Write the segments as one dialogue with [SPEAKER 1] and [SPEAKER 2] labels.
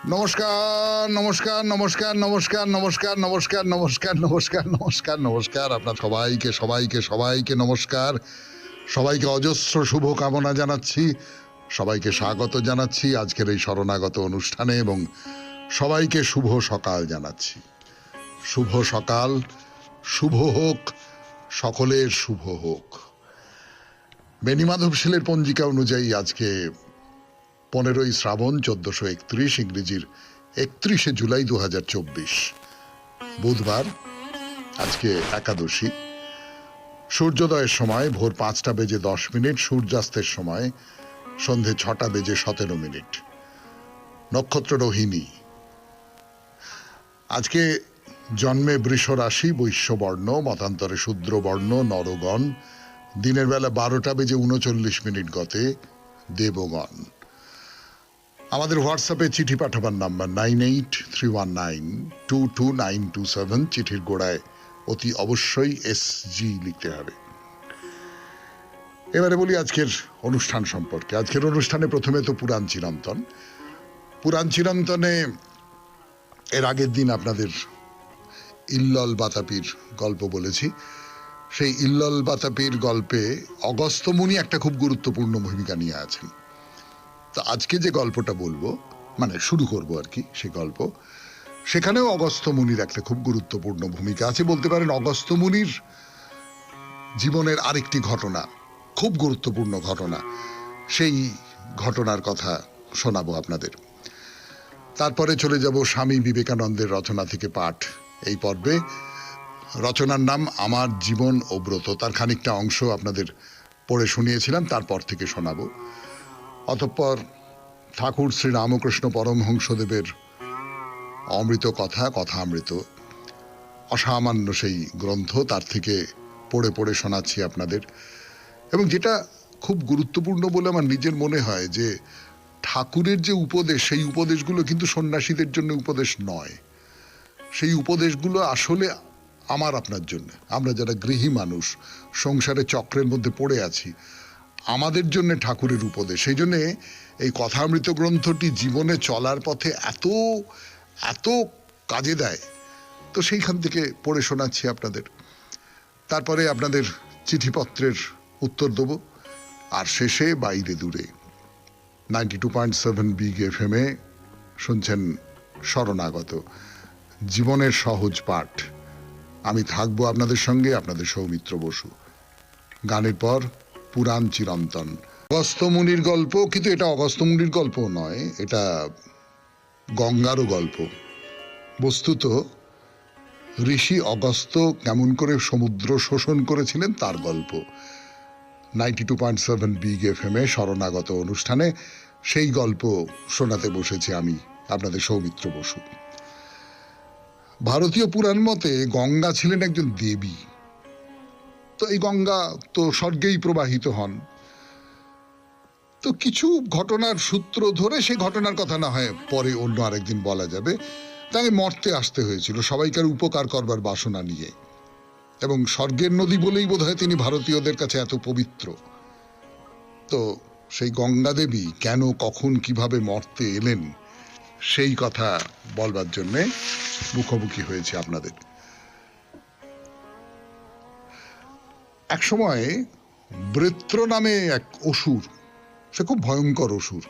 [SPEAKER 1] নমস্কার নমস্কার নমস্কার নমস্কার নমস্কার নমস্কার নমস্কার নমস্কার নমস্কার নমস্কার আপনার সবাইকে সবাইকে সবাইকে নমস্কার, সবাইকে অজস্র শুভ কামনা জানাচ্ছি, সবাইকে স্বাগত জানাচ্ছি আজকের এই শরণাগত অনুষ্ঠানে এবং সবাইকে শুভ সকাল জানাচ্ছি। শুভ সকাল, শুভ হোক, সকলের শুভ হোক। বেণীমাধব শীলের পঞ্জিকা অনুযায়ী আজকে 15ই শ্রাবণ 1431, ইংরেজির 31শে জুলাই 2024, বুধবার। আজকে একাদশী। সূর্যোদয়ের সময় ভোর 5টা বেজে 10 মিনিট, সূর্যাস্তের সময় সন্ধে 6টা বেজে 17 মিনিট। নক্ষত্র রোহিণী। আজকে জন্মে বৃষ রাশি, বৈশ্যবর্ণ, মতান্তরে শূদ্রবর্ণ, নরগণ। দিনের বেলা 12টা বেজে 39 মিনিট গতে দেবগণ। আমাদের হোয়াটসঅ্যাপে চিঠি পাঠাবার নাম্বার 9831922927। চিঠির গোড়ায় অতি অবশ্যই SG লিখতে হবে। এবারে বলি আজকের অনুষ্ঠান সম্পর্কে। আজকের অনুষ্ঠানে প্রথমে তো পুরাণ চিরন্তন। পুরাণ চিরন্তনে এর আগের দিন আপনাদের ইল্লল বাতাপির গল্প বলেছি। সেই ইল্লল বাতাপির গল্পে অগস্ত্য মুনি একটা খুব গুরুত্বপূর্ণ ভূমিকা নিয়ে আছেন। তো আজকে যে গল্পটা বলবো, মানে শুরু করবো আর কি, সে গল্প, সেখানেও অগস্ত্য মুনির একটা খুব গুরুত্বপূর্ণ ভূমিকা আছে। বলতে পারেন অগস্ত্য মুনির জীবনের আরেকটি ঘটনা, খুব গুরুত্বপূর্ণ ঘটনা, সেই ঘটনার কথা শোনাবো আপনাদের। তারপরে চলে যাব স্বামী বিবেকানন্দের রচনা থেকে পাঠ এই পর্বে। রচনার নাম আমার জীবন ও ব্রত। তার খানিকটা অংশ আপনাদের পড়ে শুনিয়েছিলাম, তারপর থেকে শোনাবো। অতঃপর ঠাকুর শ্রী রামকৃষ্ণ পরমহংসদেবের অমৃত কথা, কথামৃত, অসামান্য সেই গ্রন্থ, তার থেকে পড়ে পড়ে শোনাচ্ছি আপনাদের। এবং যেটা খুব গুরুত্বপূর্ণ বলে আমার নিজের মনে হয়, যে ঠাকুরের যে উপদেশ, সেই উপদেশগুলো কিন্তু সন্ন্যাসীদের জন্য উপদেশ নয়। সেই উপদেশগুলো আসলে আমার আপনার জন্য, আমরা যারা গৃহী মানুষ, সংসারে চক্রের মধ্যে পড়ে আছি, আমাদের জন্য ঠাকুরের উপদেশ। সেই জন্যে এই কথামৃত গ্রন্থটি জীবনে চলার পথে এত এত কাজে দেয়। তো সেইখান থেকে পড়ে শোনাচ্ছি আপনাদের। তারপরে আপনাদের চিঠিপত্রের উত্তর দেবো। আর শেষে বাইরে দূরে 92.7 বিগ FM শুনছেন শরণাগত, জীবনের সহজ পাঠ। আমি থাকবো আপনাদের সঙ্গে, আপনাদের সৌমিত্র বসু। গানের পর পুরাণ চিরন্তন, অগস্ত্য মুনির গল্প। কিন্তু এটা অগস্ত্য মুনির গল্প নয়, এটা গঙ্গারও গল্প। বস্তুত ঋষি অগস্ত্য কেমন করে সমুদ্র শোষণ করেছিলেন তার গল্প। 92.7 বিগ FM শরণাগত অনুষ্ঠানে সেই গল্প শোনাতে বসেছি আমি, আপনাদের সৌমিত্র বসু। ভারতীয় পুরাণ মতে গঙ্গা ছিলেন একজন দেবী। তো এই গঙ্গা তো স্বর্গেই প্রবাহিত হন। তো কিছু ঘটনার সূত্র ধরে, সেই ঘটনার কথা না হয় পরে অন্য আরেকদিন বলা যাবে, তাকে মর্তে আসতে হয়েছিল সবাইকার উপকার করবার বাসনা নিয়ে। এবং স্বর্গের নদী বলেই বোধহয় তিনি ভারতীয়দের কাছে এত পবিত্র। তো সেই গঙ্গা দেবী কেন, কখন, কিভাবে মর্তে এলেন, সেই কথা বলবার জন্যে মুখোমুখি হয়েছে আপনাদের। এক সময় বৃত্র নামে এক অসুর, সে খুব ভয়ঙ্কর অসুর,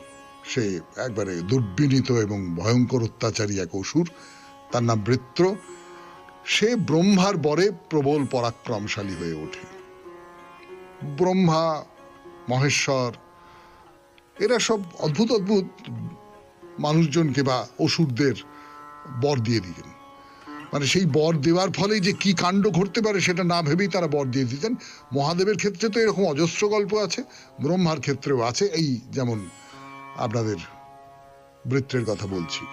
[SPEAKER 1] সে একবারে দুর্বিনীত এবং ভয়ঙ্কর অত্যাচারী এক অসুর, তার নাম বৃত্র। সে ব্রহ্মার বরে প্রবল পরাক্রমশালী হয়ে ওঠে। ব্রহ্মা, মহেশ্বর, এরা সব অদ্ভুত অদ্ভুত মানুষজনকে বা অসুরদের বর দিয়ে দিতেন। মানে সেই বর দেওয়ার ফলে যে কি কাণ্ড ঘটতে পারে সেটা না ভেবেই তারা বর দিয়ে দিতেন। মহাদেবের ক্ষেত্রে তো এরকম অজস্র গল্প আছে, ব্রহ্মার ক্ষেত্রেও আছে। এই যেমন আপনাদের বৃত্রের কথা বলছি।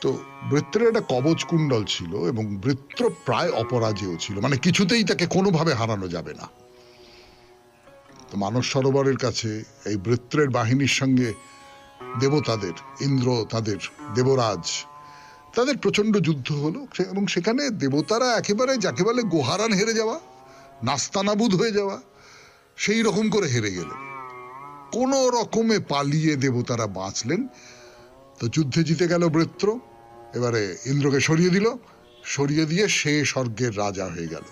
[SPEAKER 1] তো বৃত্রের একটা কবচ কুণ্ডল ছিল এবং বৃত্র প্রায় অপরাজেয় ছিল, মানে কিছুতেই তাকে কোনোভাবে হারানো যাবে না। তো মানস সরোবরের কাছে এই বৃত্রের বাহিনীর সঙ্গে দেবতাদের, ইন্দ্র, তাদের দেবরাজ, তাদের প্রচন্ড যুদ্ধ হলো। এবং সেখানে দেবতারা একেবারে যাকে বলে গোহারান হেরে যাওয়া, নাস্তানাবুদ হয়ে যাওয়া, সেই রকম করে হেরে গেলেন। কোনো রকমে পালিয়ে দেবতারা বাঁচলেন। তো যুদ্ধে জিতে গেল বৃত্র, এবারে ইন্দ্রকে সরিয়ে দিল, সরিয়ে দিয়ে সে স্বর্গের রাজা হয়ে গেল।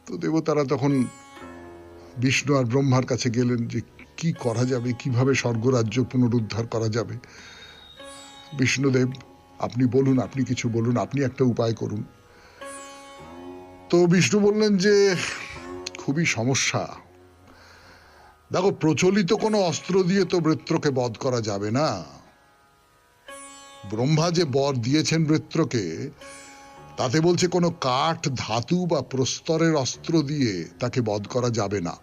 [SPEAKER 1] তো দেবতারা তখন বিষ্ণু আর ব্রহ্মার কাছে গেলেন যে কি করা যাবে, কিভাবে স্বর্গরাজ্য পুনরুদ্ধার করা যাবে। বিষ্ণুদেব আপনি বলুন, আপনি কিছু বলুন, আপনি একটা উপায় করুন। তো বিষ্ণু বললেন যে খুবই সমস্যা। দেখো, প্রচলিত কোনো অস্ত্র দিয়ে তো বৃত্রকে বধ করা যাবে না। ব্রহ্মা যে বর দিয়েছেন বৃত্রকে, তাতে বলছে কোনো কাঠ, ধাতু বা প্রস্তরের অস্ত্র দিয়ে তাকে বধ করা যাবে না।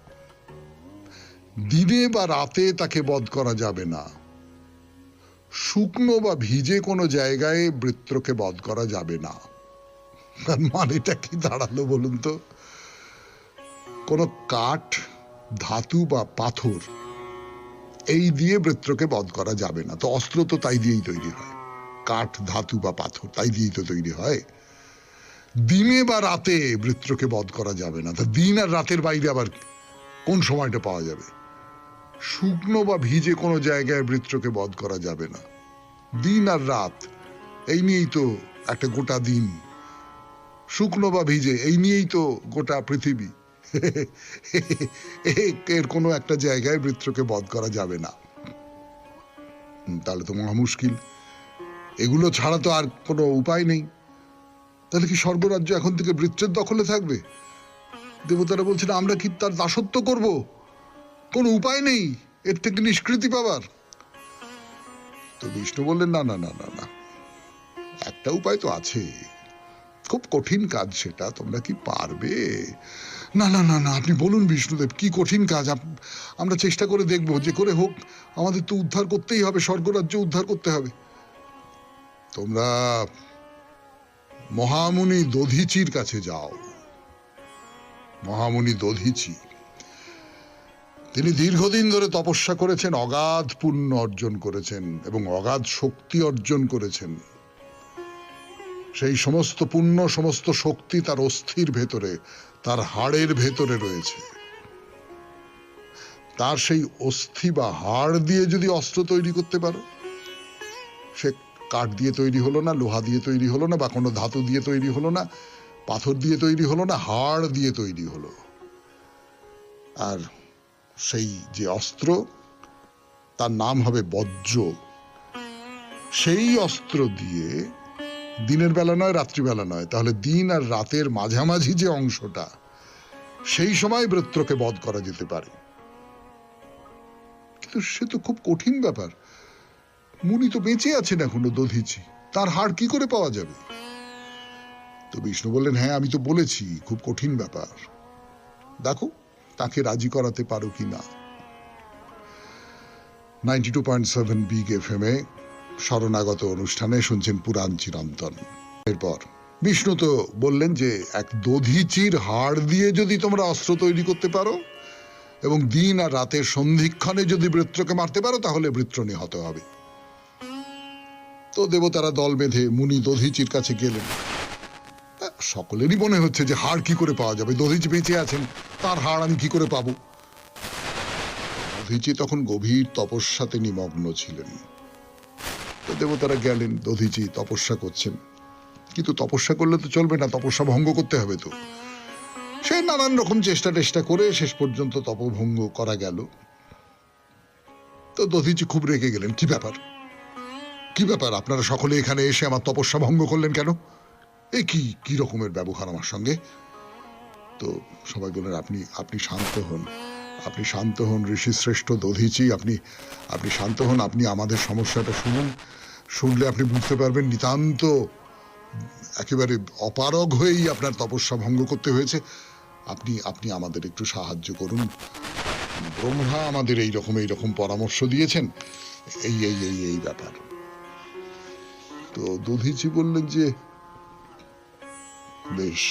[SPEAKER 1] দিনে বা রাতে তাকে বধ করা যাবে না। শুকনো বা ভিজে কোনো জায়গায় বৃত্রকে বধ করা যাবে না। মানেটা কি দাঁড়ালো বলুন তো? কোনো কাঠ, ধাতু বা পাথর এই দিয়ে বৃত্রকে বধ করা যাবে না। তো অস্ত্র তো তাই দিয়েই তৈরি হয়, কাঠ, ধাতু বা পাথর তাই দিয়েই তো তৈরি হয়। দিনে বা রাতে বৃত্রকে বধ করা যাবে না। তা দিন আর রাতের বাইরে আবার কোন সময়টা পাওয়া যাবে? শুকনো বা ভিজে কোনো জায়গায় বৃত্রকে বধ করা যাবে না। দিন আর রাত এই নিয়েই তো একটা গোটা দিন, শুকনো বা ভিজে এই নিয়েই তো গোটা পৃথিবী। এর কোনো একটা জায়গায় বৃত্রকে বধ করা যাবে না। তাহলে তো মহা মুশকিল, এগুলো ছাড়া তো আর কোনো উপায় নেই। তাহলে কি স্বর্গরাজ্য এখন থেকে বৃত্রের দখলে থাকবে? দেবতারা বলছেন আমরা কি তার দাসত্ব করব? কোনো উপায় নেই এর থেকে নিষ্কৃতি পাবার। তো বিষ্ণু বললেন না না না না না, একটা উপায় তো আছে, খুব কঠিন কাজ সেটা, তোমরা কি পারবে? না না না না, আপনি বলুন বিষ্ণুদেব, কি কঠিন কাজ? আমরা চেষ্টা করে দেখবো, যে করে হোক আমাদের তো উদ্ধার করতেই হবে, স্বর্গরাজ্য উদ্ধার করতে হবে। তোমরা মহামুনি দধিচির কাছে যাও। মহামুনি দধিচি, তিনি দীর্ঘদিন ধরে তপস্যা করেছেন, অগাধ পুণ্য অর্জন করেছেন এবং অগাধ শক্তি অর্জন করেছেন। সেই সমস্ত পুণ্য, সমস্ত শক্তি তার অস্থির ভেতরে, তার হাড়ের ভেতরে রয়েছে। তার সেই অস্থি বা হাড় দিয়ে যদি অস্ত্র তৈরি করতে পারো, সে কাঠ দিয়ে তৈরি হলো না, লোহা দিয়ে তৈরি হলো না, বা কোনো ধাতু দিয়ে তৈরি হলো না, পাথর দিয়ে তৈরি হলো না, হাড় দিয়ে তৈরি হলো। আর সেই যে অস্ত্র, তার নাম হবে বজ্র। সেই অস্ত্র দিয়ে দিনের বেলা নয়, রাত্রিবেলা নয়, তাহলে দিন আর রাতের মাঝামাঝি যে অংশটা, সেই সময় বৃত্রকে বধ করা যেতে পারে। কিন্তু সে তো খুব কঠিন ব্যাপার। মুনি তো বেঁচে আছেন এখনো, দধিচি, তার হাড় কি করে পাওয়া যাবে? তো বিষ্ণু বললেন হ্যাঁ, আমি তো বলেছি খুব কঠিন ব্যাপার, দেখো তাকে রাজি করাতে পারো কিনা। 92.7 বিগ FM এ শরণাগত অনুষ্ঠানে শুনছেন পুরাণ চিরন্তন। এরপর বিষ্ণু তো বললেন যে এক দধিচির হাড় দিয়ে যদি তোমরা অস্ত্র তৈরি করতে পারো এবং দিন আর রাতের সন্ধিক্ষণে যদি বৃত্রকে মারতে পারো, তাহলে বৃত্র নিহত হবে। তো দেবতারা দল বেঁধে মুনি দধিচির কাছে গেলেন। সকলেরই মনে হচ্ছে যে হাড় কি করে পাওয়া যাবে, দধিচি বেঁচে আছেন, তার হাড় আমি কি করে পাবো? দধিচি তখন গভীর তপস্যাতে নিমগ্ন ছিলেন। তো দেবতারা গেলেন, দধিচি তপস্যা করছেন, কিন্তু তপস্যা করলে তো চলবে না, তপস্যা ভঙ্গ করতে হবে। তো সে নানান রকম চেষ্টা করে শেষ পর্যন্ত তপভঙ্গ করা গেল। তো দধিচি খুব রেগে গেলেন, কি ব্যাপার, কি ব্যাপার, আপনারা সকলে এখানে এসে আমার তপস্যা ভঙ্গ করলেন কেন? এ কি রকমের ব্যবহার আমার সঙ্গে? তো সবাই বললেন আপনি শান্ত হন, আপনি শান্ত হন ঋষি শ্রেষ্ঠ দধিচি, আপনি শান্ত হন, আপনি আমাদের সমস্যাটা শুনুন, শুনলে আপনি বুঝতে পারবেন নিতান্ত একেবারে অপারগ হয়েই আপনার তপস্যা ভঙ্গ করতে হয়েছে। আপনি আমাদের একটু সাহায্য করুন, ব্রহ্মা আমাদের এইরকম পরামর্শ দিয়েছেন, এই ব্যাপার। তো দধিচি বললেন যে বেশ,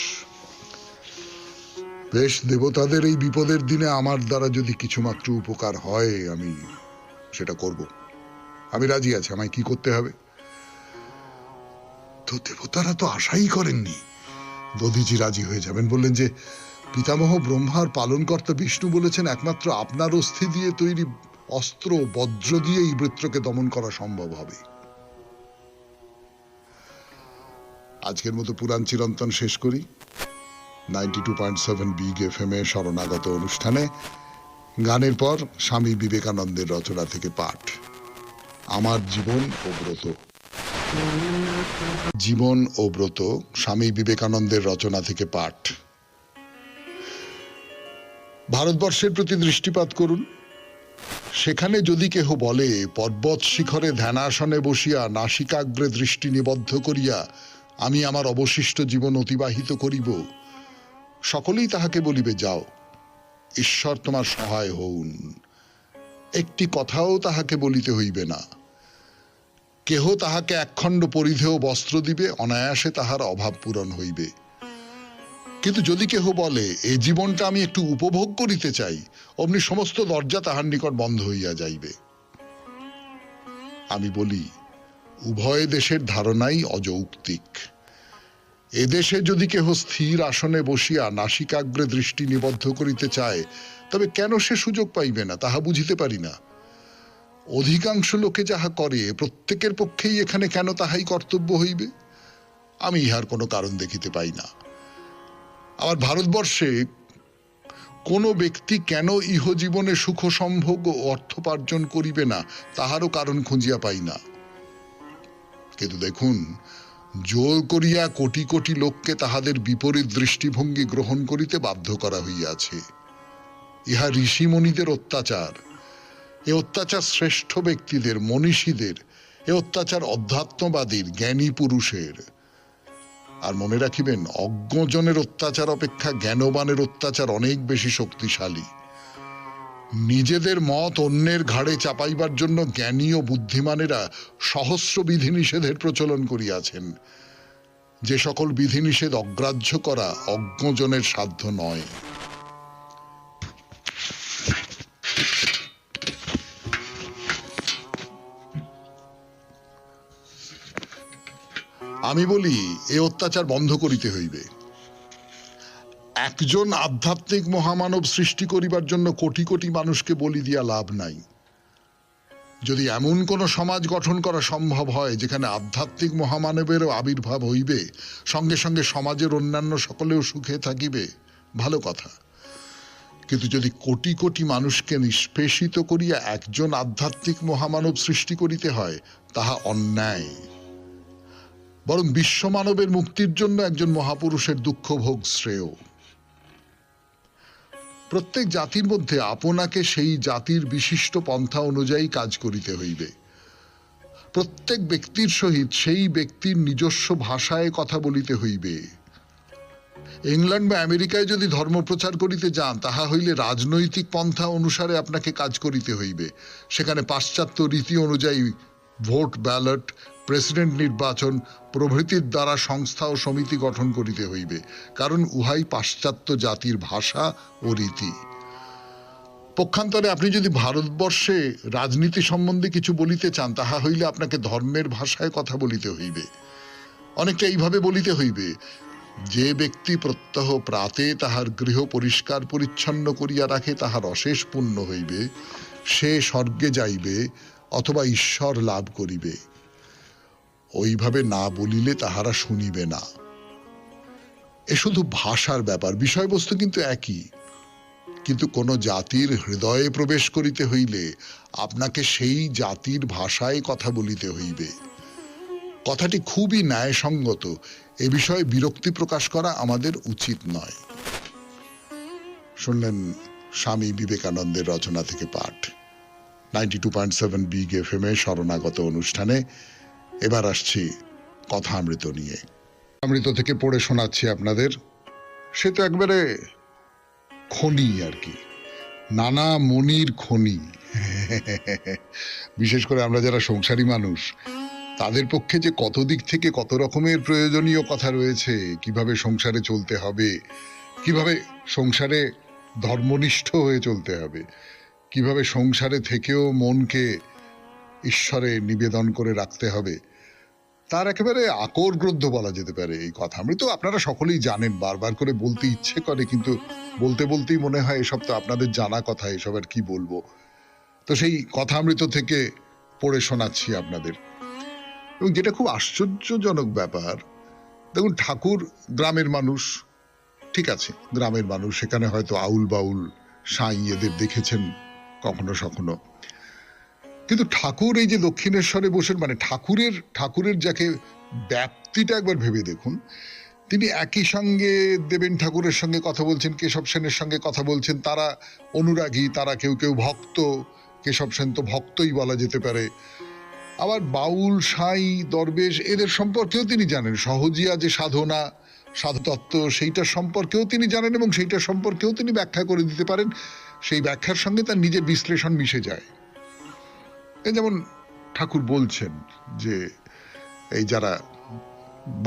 [SPEAKER 1] দেবতাদের এই বিপদের দিনে আমার দ্বারা যদি কিছুমাত্র উপকার হয়, আমি সেটা করব, আমি রাজি আছি, আমায় কি করতে হবে? তো দেবতারা তো আশাই করেননি দধিচি রাজি হয়ে যাবেন। বললেন যে পিতামহ ব্রহ্মার পালনকর্তা বিষ্ণু বলেছেন একমাত্র আপনার অস্থি দিয়ে তৈরি অস্ত্র বজ্র দিয়ে এই বৃত্রকে দমন করা সম্ভব হবে। আজকের মতো পুরাণ চিরন্তন শেষ করি 92.7 বিগ এফএম এ শরণাগত অনুষ্ঠানে। গানের পর স্বামী বিবেকানন্দের রচনা থেকে পাঠ, আমার জীবন ও ব্রত। জীবন ও ব্রত, স্বামী বিবেকানন্দের রচনা থেকে পাঠ। ভারতবর্ষের প্রতি দৃষ্টিপাত করুন। সেখানে যদি কেহ বলে পর্বত শিখরে ধ্যানাসনে বসিয়া নাসিকাগ্রে দৃষ্টি নিবদ্ধ করিয়া আমি আমার অবশিষ্ট জীবন অতিবাহিত করিব, সকলেই তাহাকে বলিবে, যাও, ঈশ্বর তোমার সহায় হউন। একটি কথাও তাহাকে বলিতে হইবে না। কেহ তাহাকে একখণ্ড পরিধেয় বস্ত্র দিবে, অনায়াসে তাহার অভাব পূরণ হইবে। কিন্তু যদি কেহ বলে এ জীবনটা আমি একটু উপভোগ করিতে চাই, অমনি সমস্ত দরজা তাহার নিকট বন্ধ হইয়া যাইবে। আমি বলি, উভয় দেশের ধারণাই অযৌক্তিক। এদেশে যদি কেহ স্থির আসনে বসিয়া নাসিকাগ্রে দৃষ্টি নিবদ্ধ করিতে চায়, তবে কেন সে সুযোগ পাইবে না তাহা বুঝিতে পারি না। অধিকাংশ লোকে যাহা করে, প্রত্যেকের পক্ষেই এখানে কেন তাহাই কর্তব্য হইবে? আমি ইহার কোনো কারণ দেখিতে পাই না। আবার ভারতবর্ষে কোনো ব্যক্তি কেন ইহজীবনে সুখ সম্ভোগ ও অর্থোপার্জন করিবে না, তাহারও কারণ খুঁজিয়া পাই না। কিন্তু দেখুন, জোর করিয়া কোটি কোটি লোককে তাহাদের বিপরীত দৃষ্টিভঙ্গি গ্রহণ করিতে বাধ্য করা হইয়াছে। ইহা ঋষিমণিদের অত্যাচার। এ অত্যাচার শ্রেষ্ঠ ব্যক্তিদের, মনীষীদের। এ অত্যাচার অধ্যাত্মবাদীর, জ্ঞানী পুরুষের। আর মনে রাখিবেন, অজ্ঞজনের অত্যাচার অপেক্ষা জ্ঞানবানের অত্যাচার অনেক বেশি শক্তিশালী। নিজেদের মত অন্যের ঘাড়ে চাপাইবার জন্য জ্ঞানী ও বুদ্ধিমানেরা সহস্র বিধিনিষেধের প্রচলন করিয়াছেন। যে সকল বিধিনিষেধ অগ্রাহ্য করা অজ্ঞজনের সাধ্য নয়। আমি বলি, এ অত্যাচার বন্ধ করিতে হইবে। একজন আধ্যাত্মিক মহামানব সৃষ্টি করিবার জন্য কোটি কোটি মানুষকে বলি দিয়া লাভ নাই। যদি এমন কোন সমাজ গঠন করা সম্ভব হয় যেখানে আধ্যাত্মিক মহামানবেরও আবির্ভাব হইবে, সঙ্গে সঙ্গে সমাজের অন্যান্য সকলেও সুখে থাকিবে, ভালো কথা। কিন্তু যদি কোটি কোটি মানুষকে নিষ্পেষিত করিয়া একজন আধ্যাত্মিক মহামানব সৃষ্টি করিতে হয়, তাহা অন্যায়। বরং বিশ্বমানবের মুক্তির জন্য একজন মহাপুরুষের দুঃখ ভোগ শ্রেয়। প্রত্যেক জাতির মধ্যে আপনাকে সেই জাতির বিশিষ্ট পন্থা অনুযায়ী কাজ করিতে হইবে। প্রত্যেক ব্যক্তির সহিত সেই ব্যক্তির নিজস্ব ভাষায় কথা বলিতে হইবে। ইংল্যান্ড বা আমেরিকায় যদি ধর্ম প্রচার করিতে যান, তাহা হইলে রাজনৈতিক পন্থা অনুসারে আপনাকে কাজ করিতে হইবে। সেখানে পাশ্চাত্য রীতি অনুযায়ী ভোট, ব্যালট, প্রেসিডেন্ট নির্বাচন প্রভৃতির দ্বারা সংস্থা ও সমিতি গঠন করিতে হইবে, কারণ উহাই পাশ্চাত্য জাতির ভাষা ও রীতি। পক্ষান্তরে আপনি যদি ভারতবর্ষে রাজনীতি সম্বন্ধে কিছু বলিতে চান, তাহা হইলে আপনাকে ধর্মের ভাষায় কথা বলিতে হইবে। অনেকটা এইভাবে বলিতে হইবে, যে ব্যক্তি প্রত্যহ প্রাতে তাহার গৃহ পরিষ্কার পরিচ্ছন্ন করিয়া রাখে, তাহার অশেষ পুণ্য হইবে। সে স্বর্গে যাইবে অথবা ঈশ্বর লাভ করিবে। ওইভাবে না বলিলে তাহারা শুনিবে না। এ শুধু ভাষার ব্যাপার, বিষয়বস্তু কিন্তু একই। কিন্তু কোন জাতির হৃদয়ে প্রবেশ করিতে হইলে আপনাকে সেই জাতির ভাষায় কথা বলিতে হইবে। কথাটি খুবই ন্যায়সঙ্গত। এ বিষয়ে বিরক্তি প্রকাশ করা আমাদের উচিত নয়। শুনলেন স্বামী বিবেকানন্দের রচনা থেকে পাঠ 92.7 বিগ এফএম এ শরণাগত অনুষ্ঠানে। এবার আসছি কথামৃত নিয়ে। অমৃত থেকে পড়ে শোনাচ্ছি আপনাদের। সে তো একবারে খনি আর কি, নানা মনির খনি। বিশেষ করে আমরা যারা সংসারী মানুষ, তাদের পক্ষে যে কত দিক থেকে কত রকমের প্রয়োজনীয় কথা রয়েছে। কিভাবে সংসারে চলতে হবে, কিভাবে সংসারে ধর্মনিষ্ঠ হয়ে চলতে হবে, কিভাবে সংসারে থেকেও মনকে ঈশ্বরে নিবেদন করে রাখতে হবে, তার একেবারে আকর গ্রন্থ বলা যেতে পারে এই কথা। আমি তো আপনারা সকলেই জানেন, বারবার করে বলতে ইচ্ছে করে, কিন্তু বলতে বলতেই মনে হয় এসব তো আপনাদের জানা কথা, এসব আর কি বলবো। তো সেই কথামৃত থেকে পড়ে শোনাচ্ছি আপনাদের। এবং যেটা খুব আশ্চর্যজনক ব্যাপার, দেখুন ঠাকুর গ্রামের মানুষ, ঠিক আছে, গ্রামের মানুষ, সেখানে হয়তো আউল বাউল সাঁই এদের দেখেছেন কখনো সখনো, কিন্তু ঠাকুর এই যে দক্ষিণেশ্বরে বসেন, মানে ঠাকুরের যাকে ব্যাপ্তিটা একবার ভেবে দেখুন। তিনি একই সঙ্গে দেবেন ঠাকুরের সঙ্গে কথা বলছেন, কেশব সেনের সঙ্গে কথা বলছেন, তারা অনুরাগী, তারা কেউ কেউ ভক্ত, কেশব সেন তো ভক্তই বলা যেতে পারে। আবার বাউল সাঁই দরবেশ এদের সম্পর্কেও তিনি জানেন, সহজিয়া যে সাধনা সাধতত্ত্ব সেইটার সম্পর্কেও তিনি জানেন এবং সেইটার সম্পর্কেও তিনি ব্যাখ্যা করে দিতে পারেন। সেই ব্যাখ্যার সঙ্গে তার নিজের বিশ্লেষণ মিশে যায়। যেমন ঠাকুর বলছেন যে এই যারা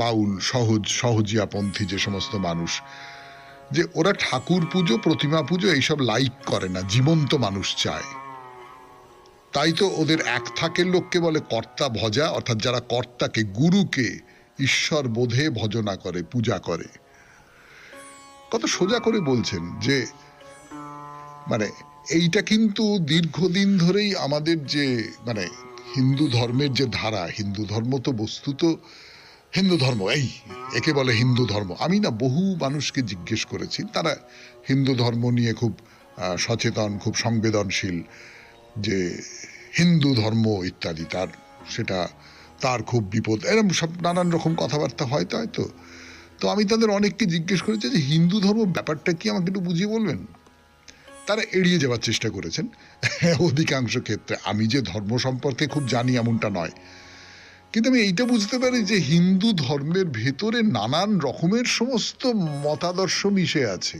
[SPEAKER 1] বাউল সহজিয়াপন্থী যে সমস্ত মানুষ, যে ওরা ঠাকুর পুজো প্রতিমা পুজো এইসব লাইক করে না, জীবন্ত মানুষ চায়। তাই তো ওদের এক থাকের লোককে বলে কর্তা ভজা, অর্থাৎ যারা কর্তাকে গুরুকে ঈশ্বর বোধে ভজনা করে, পূজা করে। কত সোজা করে বলছেন যে মানে এইটা কিন্তু দীর্ঘদিন ধরেই আমাদের যে মানে হিন্দু ধর্মের যে ধারা, হিন্দু ধর্ম তো বস্তুত হিন্দু ধর্ম, এই একে বলে হিন্দু ধর্ম। আমি না বহু মানুষকে জিজ্ঞেস করেছি, তারা হিন্দু ধর্ম নিয়ে খুব সচেতন, খুব সংবেদনশীল, যে হিন্দু ধর্ম ইত্যাদি তার খুব বিপদ, এরকম সব নানান রকম কথাবার্তা হয়তো। তো আমি তাদের অনেককে জিজ্ঞেস করেছি যে হিন্দু ধর্ম ব্যাপারটা কি, আমাকে একটু বুঝিয়ে বলবেন। তারা এড়িয়ে যাওয়ার চেষ্টা করেছেন অধিকাংশ ক্ষেত্রে। আমি যে ধর্ম সম্পর্কে খুব জানি এমনটা নয়, কিন্তু আমি এইটা বুঝতে পারি যে হিন্দু ধর্মের ভেতরে নানান রকমের সমস্ত মতাদর্শ মিশে আছে।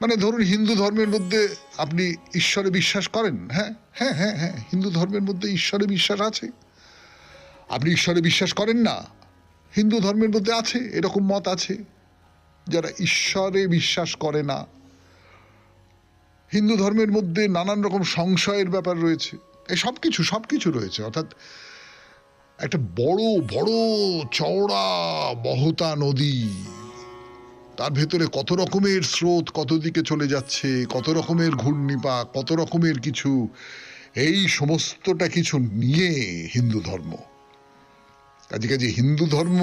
[SPEAKER 1] মানে ধরুন হিন্দু ধর্মের মধ্যে আপনি ঈশ্বরে বিশ্বাস করেন, হ্যাঁ হ্যাঁ হ্যাঁ হ্যাঁ, হিন্দু ধর্মের মধ্যে ঈশ্বরে বিশ্বাস আছে। আপনি ঈশ্বরে বিশ্বাস করেন না, হিন্দু ধর্মের মধ্যে আছে, এরকম মত আছে। যারা ঈশ্বরে বিশ্বাস করে না, হিন্দু ধর্মের মধ্যে নানান রকম সংশয়ের ব্যাপার রয়েছে, এই সবকিছু রয়েছে। অর্থাৎ একটা বড় বড় চওড়া বহতা নদী, তার ভেতরে কত রকমের স্রোত, কত দিকে চলে যাচ্ছে, কত রকমের ঘূর্ণিপাক, কত রকমের কিছু, এই সমস্তটা কিছু নিয়ে হিন্দু ধর্ম। কাজে হিন্দু ধর্ম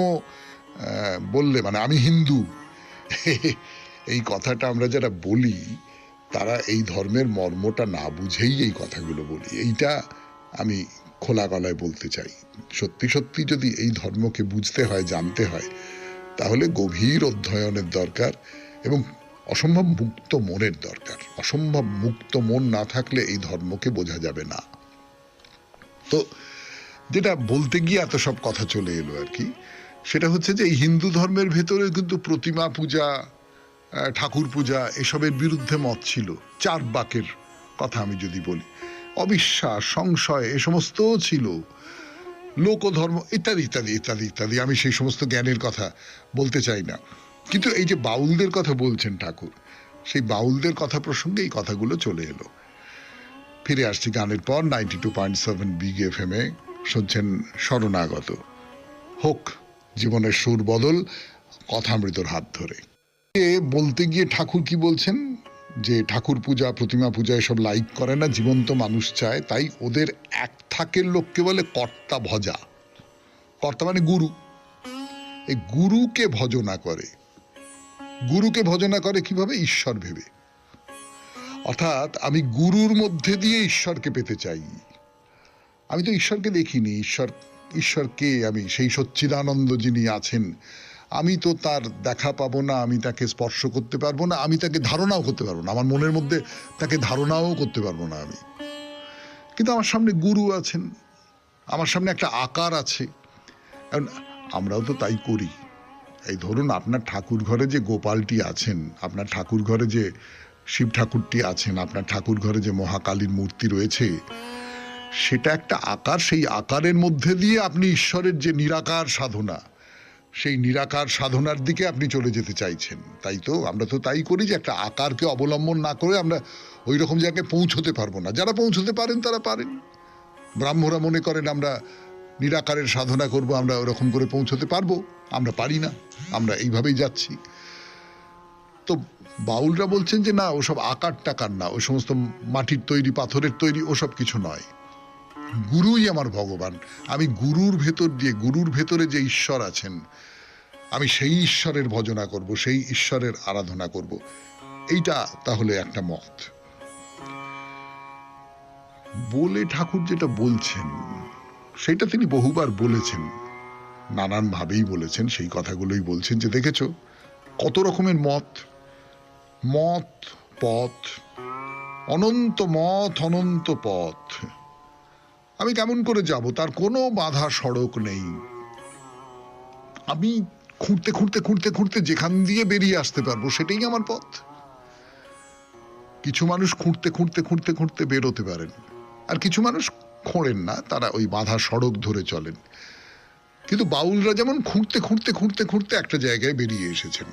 [SPEAKER 1] বললে মানে আমি হিন্দু, এই কথাটা আমরা যারা বলি তারা এই ধর্মের মর্মটা না বুঝেই এই কথাগুলো বলি। এইটা আমি খোলা গলায় বলতে চাই। সত্যি যদি এই ধর্মকে বুঝতে হয়, জানতে হয়, তাহলে গভীর অধ্যয়নের দরকার এবং অসম্ভব মুক্ত মনের দরকার। অসম্ভব মুক্ত মন না থাকলে এই ধর্মকে বোঝা যাবে না। তো যেটা বলতে গিয়ে এত সব কথা চলে এলো আর কি, সেটা হচ্ছে যে এই হিন্দু ধর্মের ভেতরে কিন্তু প্রতিমা পূজা, ঠাকুর পূজা এসবের বিরুদ্ধে মত ছিল। চার্বাকের কথা আমি যদি বলি, অবিশ্বাস, সংশয় এ সমস্ত ছিল, লোকধর্ম ইত্যাদি ইত্যাদি ইত্যাদি ইত্যাদি। আমি সেই সমস্ত জ্ঞানের কথা বলতে চাই না, কিন্তু এই যে বাউলদের কথা বলছেন ঠাকুর, সেই বাউলদের কথা প্রসঙ্গে এই কথাগুলো চলে এলো। ফিরে আসছি গানের পর 92.7 বিগ FM এ শুনছেন শরণাগত। হোক জীবনের সুর বদল কথামৃতর হাত ধরে। বলতে গিয়ে ঠাকুর কি বলছেন, যে ঠাকুর পূজা প্রতিমা পূজা এসব লাইক করে না, জীবন্ত মানুষ চায়। তাই ওদের এক থাকের লোককে বলে কর্তা ভজা। কর্তা মানে গুরু। এই গুরুকে ভজনা করে। গুরুকে ভজনা করে কিভাবে? ঈশ্বর ভেবে। অর্থাৎ আমি গুরুর মধ্যে দিয়ে ঈশ্বরকে পেতে চাই। আমি তো ঈশ্বরকে দেখিনি। ঈশ্বরকে আমি সেই সচ্চিদানন্দ যিনি আছেন, আমি তো তার দেখা পাবো না, আমি তাকে স্পর্শ করতে পারবো না, আমি তাকে ধারণাও করতে পারবো না, আমার মনের মধ্যে তাকে ধারণাও করতে পারবো না আমি। কিন্তু আমার সামনে গুরু আছেন, আমার সামনে একটা আকার আছে। আমরাও তো তাই করি। এই ধরুন আপনার ঠাকুর ঘরে যে গোপালটি আছেন, আপনার ঠাকুর ঘরে যে শিব ঠাকুরটি আছেন, আপনার ঠাকুর ঘরে যে মহাকালীর মূর্তি রয়েছে, সেটা একটা আকার। সেই আকারের মধ্যে দিয়ে আপনি ঈশ্বরের যে নিরাকার সাধনা, সেই নিরাকার সাধনার দিকে আপনি চলে যেতে চাইছেন। তাই তো আমরা তো তাই করি যে একটা আকারকে অবলম্বন না করে আমরা ওই রকম জায়গায় পৌঁছতে পারবো না। যারা পৌঁছতে পারেন তারা পারেন। ব্রাহ্মরা মনে করেন আমরা নিরাকারের সাধনা করব, আমরা ওরকম করে পৌঁছতে পারবো। আমরা পারি না, আমরা এইভাবেই যাচ্ছি। তো বাউলরা বলছেন যে না, ওসব আকার টাকার না, ওই সমস্ত মাটির তৈরি পাথরের তৈরি ওসব কিছু নয়, গুরুই আমার ভগবান। আমি গুরুর ভেতর দিয়ে, গুরুর ভেতরে যে ঈশ্বর আছেন, আমি সেই ঈশ্বরের ভজনা করব, সেই ঈশ্বরের আরাধনা করব। এইটা তাহলে একটা মত বলে ঠাকুর যেটা বলছেন সেটা তিনি বহুবার বলেছেন, নানান ভাবেই বলেছেন, সেই কথাগুলোই বলছেন যে দেখেছো কত রকমের মত, মত পথ, অনন্ত মত অনন্ত পথ। আমি কেমন করে যাব, তার কোনো বাধা সড়ক নেই। আমি খুঁড়তে খুঁড়তে খুঁড়তে খুঁড়তে যেখান দিয়ে বেরিয়ে আসতে পারবো সেটাই আমার পথ। কিছু মানুষ খুঁড়তে খুঁড়তে খুঁড়তে খুঁড়তে বেরোতে পারেন, আর কিছু মানুষ খোঁড়েন না, তারা ওই বাধা সড়ক ধরে চলেন। কিন্তু বাউলরা যেমন খুঁড়তে খুঁড়তে খুঁড়তে খুঁড়তে একটা জায়গায় বেরিয়ে এসেছেন।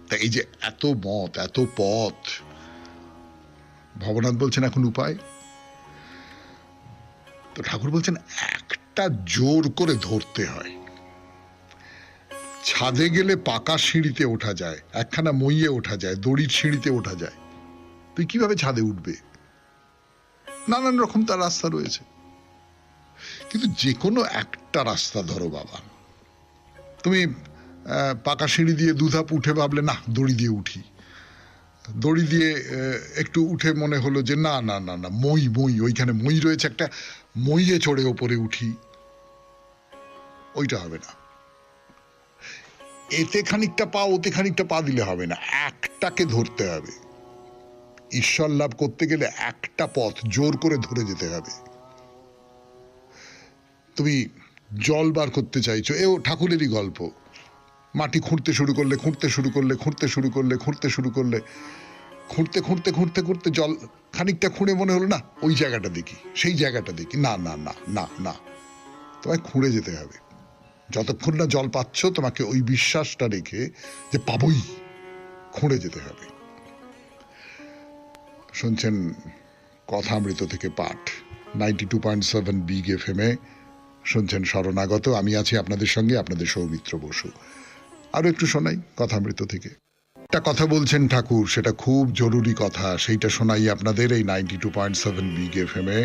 [SPEAKER 1] তাই এই যে এত মত, এত পথ, ভবনাথ বলছেন এখন উপায়, তো ঠাকুর বলছেন একটা জোর করে ধরতে হয়। ছাদে গেলে পাকা সিঁড়িতে ওঠা যায়, একখানা মইয়ে ওঠা যায়, দড়ির সিঁড়িতে ওঠা যায়। তুই কিভাবে ছাদে উঠবে? নানান রকম তার রাস্তা রয়েছে, কিন্তু যে কোনো একটা রাস্তা ধরো বাবা। তুমি পাকা সিঁড়ি দিয়ে দুধাপ উঠে ভাবলে না দড়ি দিয়ে উঠি, দড়ি দিয়ে একটু উঠে মনে হলো যে না না না না মই মই, ওইখানে মই রয়েছে, একটা মইয়ে চড়ে ওপরে উঠি, ওইটা হবে না। এতে খানিকটা পা ওতে খানিকটা পা দিলে হবে না, একটাকে ধরতে হবে। ঈশ্বর লাভ করতে গেলে একটা পথ জোর করে ধরে যেতে হবে। তুমি জল বার করতে চাইছো, এও ঠাকুরেরই গল্প। মাটি খুঁড়তে শুরু করলে, খুঁড়তে শুরু করলে, খুঁড়তে শুরু করলে, খুঁড়তে শুরু করলে, খুঁড়তে খুঁড়তে খুঁড়তে খুঁড়তে জল খানিকটা খুঁড়ে মনে হলো না ওই জায়গাটা দেখি, সেই জায়গাটা দেখি, না না না না না, তোমায় খুঁড়ে যেতে হবে। যতক্ষণ না জল পাচ্ছ তোমাকে ওই বিশ্বাসটা রেখে যে পাবই, খুঁড়ে যেতে হবে। শুনছেন কথামৃত থেকে পাঠ 92.7 বিগ FM এ, শুনছেন শরণাগত। আমি আছি আপনাদের সঙ্গে, আপনাদের সৌমিত্র বসু। আরো একটু শোনাই কথামৃত থেকে। একটা কথা বলছেন ঠাকুর, সেটা খুব জরুরি কথা, সেইটা শোনাই আপনাদের এই 92.7 বিগ FM এ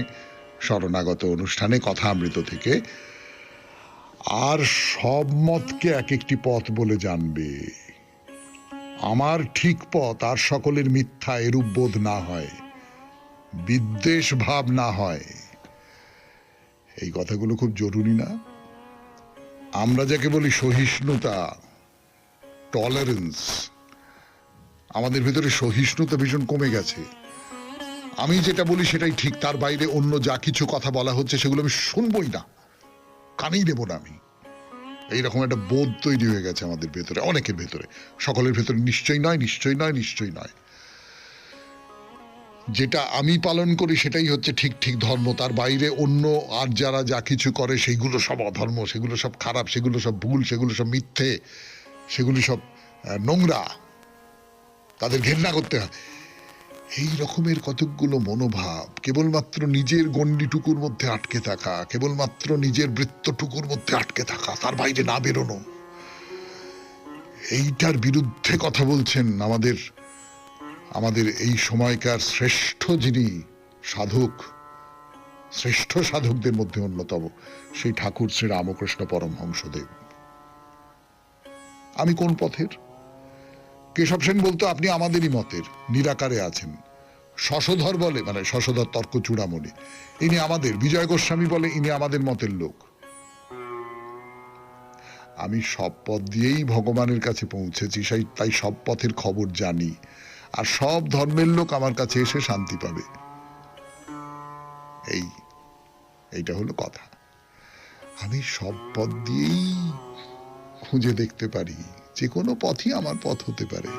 [SPEAKER 1] শরণাগত অনুষ্ঠানে কথামৃত থেকে। আর সব মতকে এক একটি পথ বলে জানবে, আমার ঠিক পথ আর সকলের মিথ্যা এরূপ বোধ না হয়, বিদ্বেষ ভাব না হয়। এই কথাগুলো খুব জরুরি না? আমরা যাকে বলি সহিষ্ণুতা, টলারেন্স, আমাদের ভেতরে সহিষ্ণুতা ভীষণ কমে গেছে। আমি যেটা বলি সেটাই ঠিক, তার বাইরে অন্য যা কিছু কথা বলা হচ্ছে সেগুলো আমি শুনবই না, কানেই দেব না আমি। এইরকম একটা বোধ তৈরি হয়ে গেছে আমাদের ভেতরে, অনেকের ভেতরে, সকলের ভেতরে নিশ্চয়ই নয়, নিশ্চয়ই নয়, নিশ্চয়ই নয়। যেটা আমি পালন করি সেটাই হচ্ছে ঠিক ঠিক ধর্ম, তার বাইরে অন্য আর যারা যা কিছু করে সেগুলো সব অধর্ম, সেগুলো সব খারাপ, সেগুলো সব ভুল, সেগুলো সব মিথ্যে, সেগুলি সব নোংরা, তাদের ঘেন্না করতে হয়। এই রকমের কতকগুলো মনোভাব, কেবলমাত্র নিজের গণ্ডিটুকুর মধ্যে আটকে থাকা, কেবলমাত্র নিজের বৃত্তটুকুর মধ্যে আটকে থাকা, তার বাইরে না বেরোনো, এইটার বিরুদ্ধে কথা বলছেন আমাদের আমাদের এই সময়কার শ্রেষ্ঠ যিনি সাধক, শ্রেষ্ঠ সাধকদের মধ্যে অন্যতম সেই ঠাকুর শ্রী রামকৃষ্ণ পরমহংসদেব। আমি কোন পথের? কেশব সেন বলতো আপনি আমাদেরই মতের, নিরাকারে আছেন। শশধর বলে, মানে শশধর তর্ক চূড়ামণি, ইনি আমাদের। বিজয় গোস্বামী বলে ইনি আমাদের মতের লোক। আমি সব পথ দিয়েই ভগবানের কাছে পৌঁছেছি, তাই সব পথের খবর জানি, আর সব ধর্মের লোক আমার কাছে এসে শান্তি পাবে। এইটা হলো কথা। আমি সব পথ দিয়েই খুঁজে দেখতে পারি, যে কোনো পথই আমার পথ হতে পারে,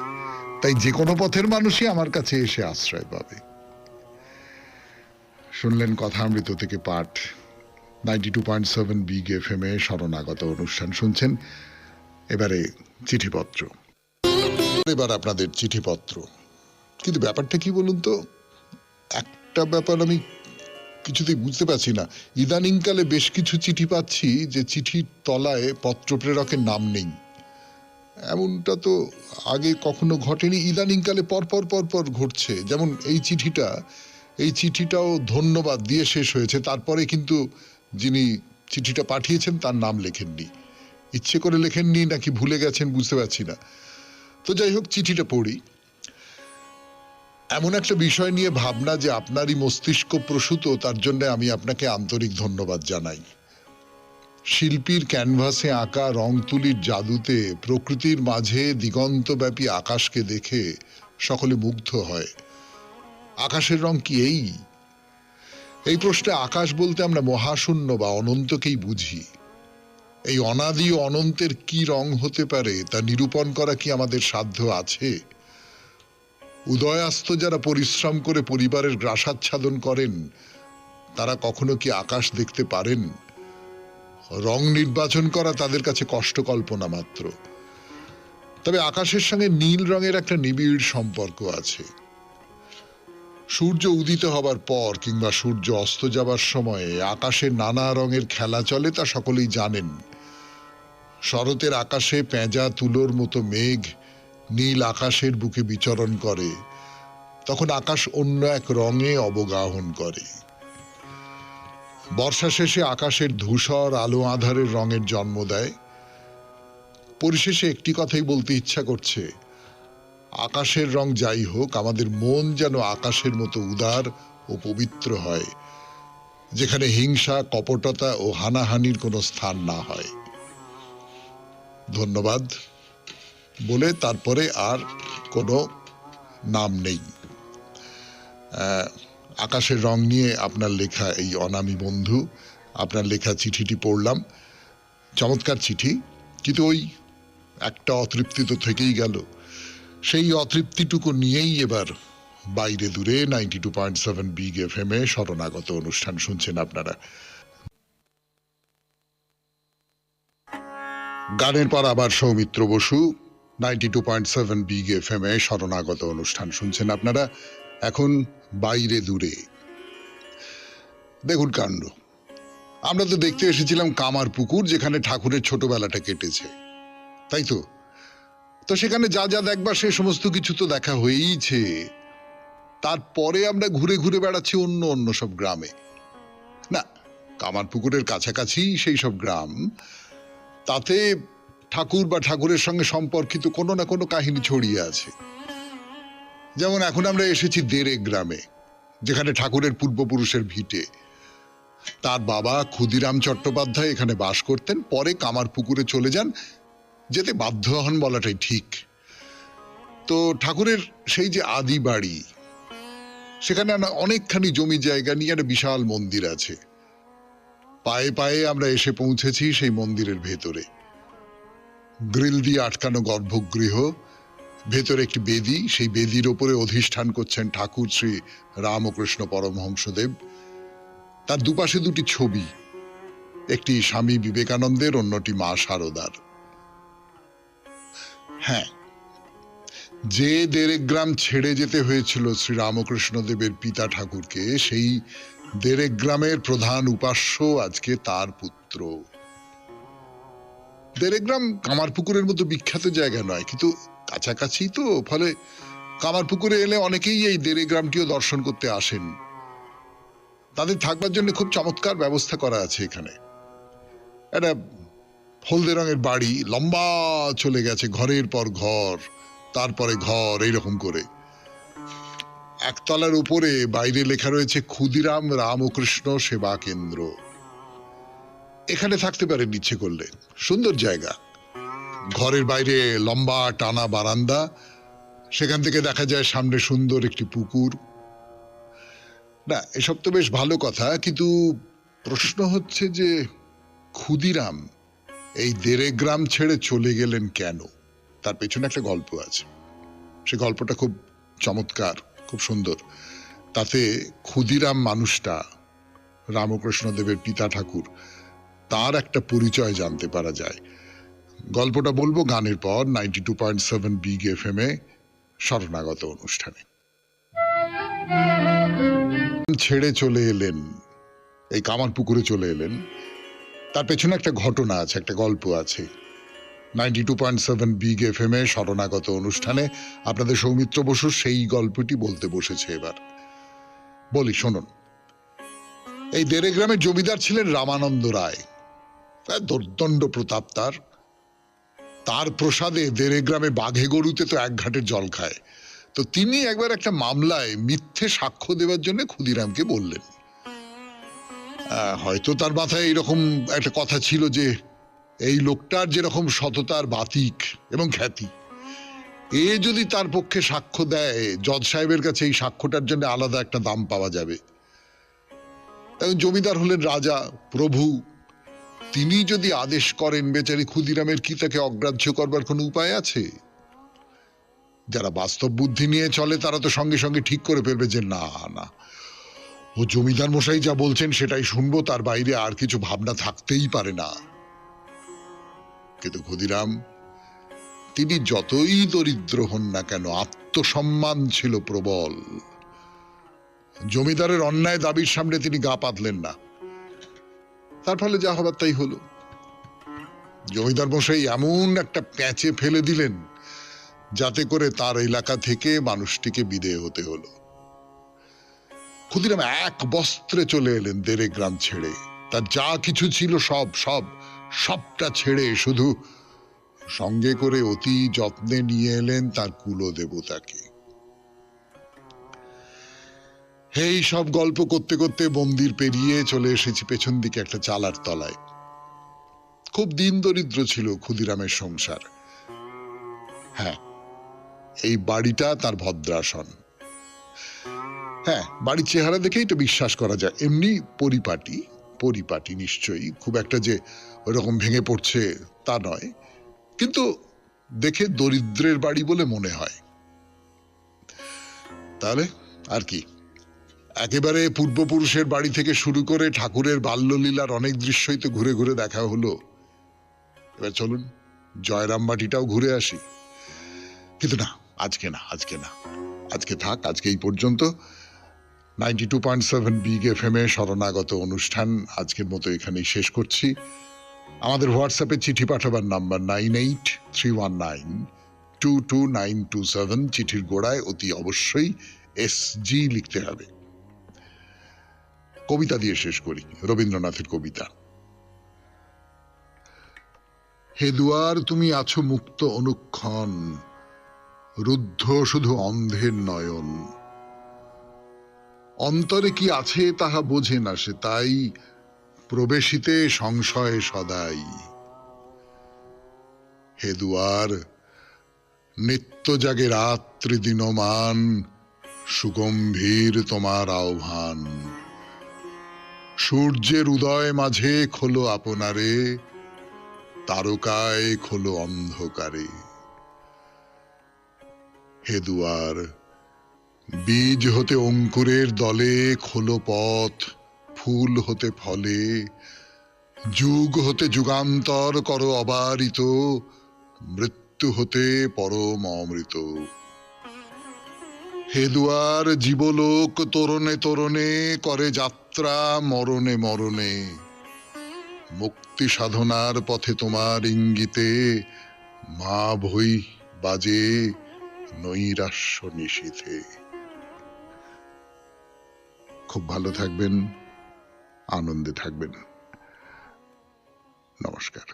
[SPEAKER 1] তাই যে কোনো পথের মানুষই আমার কাছে এসে আশ্রয় পাবে। শুনলেন কথামৃত থেকে পাঠ 92.7 বিগ FM এ শরণাগত অনুষ্ঠান শুনছেন। এবারে চিঠিপত্র, এবার আপনাদের চিঠিপত্র। কিন্তু ব্যাপারটা কি বলুন তো, একটা ব্যাপার আমি কিছুতেই বুঝতে পারছি না। ইদানিংকালে বেশ কিছু চিঠি পাচ্ছি যে চিঠির তলায় পত্র প্রেরকের নাম নেই। এমনটা তো আগে কখনো ঘটেনি, ইদানিংকালে পরপর পরপর ঘটছে। যেমন এই চিঠিটাও ধন্যবাদ দিয়ে শেষ হয়েছে, তারপরে কিন্তু যিনি চিঠিটা পাঠিয়েছেন তার নাম লেখেননি। ইচ্ছে করে লেখেননি নাকি ভুলে গেছেন বুঝতে পারছি না। তো যাই হোক, চিঠিটা পড়ি। এমন একটা বিষয় নিয়ে ভাবনা যে আপনারই মস্তিষ্ক প্রসূত, তার জন্য আমি আপনাকে আন্তরিক ধন্যবাদ জানাই। শিল্পীর ক্যানভাসে আঁকা রং তুলির জাদুতে প্রকৃতির মাঝে দিগন্তব্যাপী আকাশকে দেখে সকলে মুগ্ধ হয়। আকাশের রং কি এই প্রশ্নে আকাশ বলতে আমরা মহাশূন্য বা অনন্তকেই বুঝি। এই অনাদি ও অনন্তের কি রং হতে পারে তা নিরূপণ করা কি আমাদের সাধ্য আছে? উদয়াস্ত যারা পরিশ্রম করে পরিবারের গ্রাসাচ্ছাদন করেন, তারা কখনো কি আকাশ দেখতে পারেন? রং নির্বাচন করা তাদের কাছে কষ্ট কল্পনা মাত্র। তবে আকাশের সঙ্গে নীল রঙের একটা নিবিড় সম্পর্ক আছে। সূর্য উদিত হবার পর কিংবা সূর্য অস্ত যাবার সময়ে আকাশে নানা রঙের খেলা চলে, তা সকলেই জানেন। শরতের আকাশে পেঁজা তুলোর মতো মেঘ নীল আকাশের বুকে বিচরণ করে, তখন আকাশ অন্য এক রঙে অবগাহন করে। বর্ষা শেষে আকাশের ধূসর আলো আঁধারের রঙের জন্ম দেয়। পরিশেষে একটি কথাই বলতে ইচ্ছা করছে, আকাশের রং যাই হোক, আমাদের মন যেন আকাশের মতো উদার ও পবিত্র হয়, যেখানে হিংসা, কপটতা ও হানাহানির কোনো স্থান না হয়। ধন্যবাদ বলে তারপরে আর কোনো নাম নেই। আকাশের রং নিয়ে আপনার লেখা এই অনামী বন্ধু, আপনার লেখা চিঠিটি পড়লাম। চমৎকার চিঠি, কিন্তু ওই একটা অতৃপ্তি তো থেকেই গেল। সেই অতৃপ্তিটুকু নিয়েই এবার বাইরে দূরে 92.7 বিগ এফএম এ শরণাগত অনুষ্ঠান শুনছেন আপনারা। গানের পর আবার সৌমিত্র বসু, 92.7 বিগ এফএম এ শরণাগত অনুষ্ঠান শুনছেন আপনারা। এখন বাইরে দূরে। দেখুন কাণ্ড, আমরা তো দেখতে এসেছিলাম কামার পুকুর, যেখানে ঠাকুরের ছোটবেলাটা কেটেছে, তাই তো? তো সেখানে যা যা দেখবার সে সমস্ত কিছু তো দেখা হয়েইছে। তারপরে আমরা ঘুরে ঘুরে বেড়াচ্ছি অন্য অন্য সব গ্রামে। না, কামার পুকুরের কাছাকাছি সেই সব গ্রাম, তাতে ঠাকুর বা ঠাকুরের সঙ্গে সম্পর্কিত কোনো না কোনো কাহিনী ছড়িয়ে আছে। যেমন এখন আমরা এসেছি দেরেক গ্রামে, যেখানে ঠাকুরের পূর্বপুরুষের ভিটে। তার বাবা ক্ষুদিরাম চট্টোপাধ্যায় এখানে বাস করতেন, পরে কামার পুকুরে চলে যান, যেতে বাধ্য হন বলাটাই ঠিক। তো ঠাকুরের সেই যে আদি বাড়ি, সেখানে অনেকখানি জমি জায়গা নিয়ে একটা বিশাল মন্দির আছে। পায়ে পায়ে আমরা এসে পৌঁছেছি সেই মন্দিরের ভেতরে। গ্রিল দিয়ে আটকানো গর্ভগৃহ, ভেতরে একটি বেদি, সেই বেদির ওপরে অধিষ্ঠান করছেন ঠাকুর শ্রী রামকৃষ্ণ পরমহংসদেব। তার দুপাশে দুটি ছবি, একটি স্বামী বিবেকানন্দের, অন্যটি মা শারদার। হ্যাঁ, যে দেরেক গ্রাম ছেড়ে যেতে হয়েছিল শ্রী রামকৃষ্ণ দেবের পিতা ঠাকুরকে, সেই দেরেক গ্রামের প্রধান উপাস্য আজকে তার পুত্র। দেরেক গ্রাম কামারপুকুরের মতো বিখ্যাত জায়গা নয়, কিন্তু কাছাকাছি তো, ফলে কামারপুকুরে এলে অনেকেই এই দেরেক গ্রামটিও দর্শন করতে আসেন। তাদের থাকবার জন্য খুব চমৎকার ব্যবস্থা করা আছে এখানে। একটা হলদে রঙের বাড়ি, লম্বা চলে গেছে, ঘরের পর ঘর, তারপরে ঘর, এইরকম করে। একতলার উপরে বাইরে লেখা রয়েছে ক্ষুদিরাম রামকৃষ্ণ সেবা কেন্দ্র। এখানে থাকতে পারেন ইচ্ছে করলে, সুন্দর জায়গা। ঘরের বাইরে লম্বা টানা বারান্দা, সেখান থেকে দেখা যায় সামনে সুন্দর একটি পুকুর। না, এসব তো বেশ ভালো কথা, কিন্তু প্রশ্ন হচ্ছে যে ক্ষুদিরাম এই দেরেক গ্রাম ছেড়ে চলে গেলেন কেন? তার পেছনে একটা গল্প আছে। সে গল্পটা খুব চমৎকার, খুব সুন্দর। তাতে ক্ষুদিরাম মানুষটা, রামকৃষ্ণ দেবের পিতা ঠাকুর, তার একটা পরিচয় জানতে পারা যায়। গল্পটা বলবো গানের পর 92.7 বিগ এফএম এ শরণাগত অনুষ্ঠানে। ছেড়ে চলে এলেন, এই কামার পুকুরে চলে এলেন, তার পেছনে একটা ঘটনা আছে, একটা গল্প আছে। 92.7 বিগ FM এ শরণাগত অনুষ্ঠানে আপনাদের সৌমিত্র বসু সেই গল্পটি বলতে বসেছে। এবার বলি, শুনুন। এই দেড়ে গ্রামের জমিদার ছিলেন রামানন্দ রায়। দুর্দণ্ড প্রতাপ তার প্রসাদে দেড়ে গ্রামে বাঘে গরুতে তো এক ঘাটের জল খায়। তো তিনি একবার একটা মামলায় মিথ্যে সাক্ষ্য দেওয়ার জন্য ক্ষুদিরামকে বললেন। হয়তো তার মাথায় এইরকম একটা কথা ছিল যে এই লোকটার যেরকম সততার বাতিক এবং খ্যাতি, এ যদি তার পক্ষে সাক্ষ্য দেয়, জজ সাহেবের কাছে এই সাক্ষ্যটার জন্য আলাদা একটা দাম পাওয়া যাবে। এখন জমিদার হলেন রাজা, প্রভু। তিনি যদি আদেশ করেন, বেচারি ক্ষুদিরামের কি তাকে অগ্রাহ্য করবার কোনো উপায় আছে? যারা বাস্তব বুদ্ধি নিয়ে চলে তারা তো সঙ্গে সঙ্গে ঠিক করে ফেলবে যে না না, ও জমিদার মশাই যা বলছেন সেটাই শুনবো, তার বাইরে আর কিছু ভাবনা থাকতেই পারে না। কিন্তু ক্ষুদিরাম, তিনি যতই দরিদ্র হন না কেন, আত্মসম্মান ছিল প্রবল। জমিদারের অন্যায় দাবির সামনে তিনি গা পাতলেন না। তার ফলে যা হবার তাই হলো। জমিদার মশাই এমন একটা প্যাঁচে ফেলে দিলেন যাতে করে তার এলাকা থেকে মানুষটিকে বিদেয় হতে হলো। ক্ষুদিরাম এক বস্ত্রে চলে এলেন দেড়ে গ্রাম ছেড়ে। তার যা কিছু ছিল সবটা ছেড়ে শুধু সঙ্গে করে অতি যত্নে নিয়ে এলেন তার কুলদেবতাকে। এই সব গল্প করতে করতে মন্দির পেরিয়ে চলে এসেছি পেছন দিকে একটা চালার তলায়। খুব দিন দরিদ্র ছিল ক্ষুদিরামের সংসার। হ্যাঁ, এই বাড়িটা তার ভদ্রাসন। হ্যাঁ, বাড়ির চেহারা দেখেই তো বিশ্বাস করা যায়। এমনি পরিপাটি নিশ্চয়ই, খুব একটা যে ওইরকম ভেঙে পড়ছে তা নয়, কিন্তু দেখে দরিদ্রের বাড়ি বলে মনে হয়। তাহলে আর কি, একেবারে পূর্বপুরুষের বাড়ি থেকে শুরু করে ঠাকুরের বাল্যলীলার অনেক দৃশ্যই তো ঘুরে ঘুরে দেখা হলো। এবার চলুন জয়রাম বাটিটাও ঘুরে আসি। কিন্তু না, আজকে না, আজকে থাক, আজকে এই পর্যন্ত। 92.7 বিগ FM এ শরণাগত অনুষ্ঠান আজকের মতো এখানেই শেষ করছি। আমাদের হোয়াটসঅ্যাপে চিঠি পাঠাবার নাম্বার 9831922927। চিঠির গোড়ায় অতি অবশ্যই SG লিখতে হবে। কবিতা দিয়ে শেষ করি, রবীন্দ্রনাথের কবিতা। হে দুয়ার, তুমি আছো মুক্ত অনুক্ষণ, রুদ্ধ শুধু অন্ধের নয়ন। অন্তরে কি আছে তাহা বোঝে না সে, তাই প্রবেশিতে সংশয় সদাই। হে দুয়ার, নিত্য জাগে রাত্রি দিনমান, সুগম্ভীর তোমার আহ্বান। সূর্যের উদয় মাঝে খোলো আপনারে, তারকায় খোলো অন্ধকারে। হে দুয়ার, বীজ হতে অঙ্কুরের দলে খোলো পথ, ফুল হতে ফলে, যুগ হতে যুগান্তর করো অবারিত, মৃত্যু হতে পরম অমৃত। হে দুয়ার, জীবলোক তরণে তরণে করে যাত্রা মরণে মরণে, মুক্তি সাধনার পথে তোমার ইঙ্গিতে মা ভই বাজে নৈরাশ্য নিশীথে। খুব ভালো থাকবেন, আনন্দে থাকবেন। নমস্কার।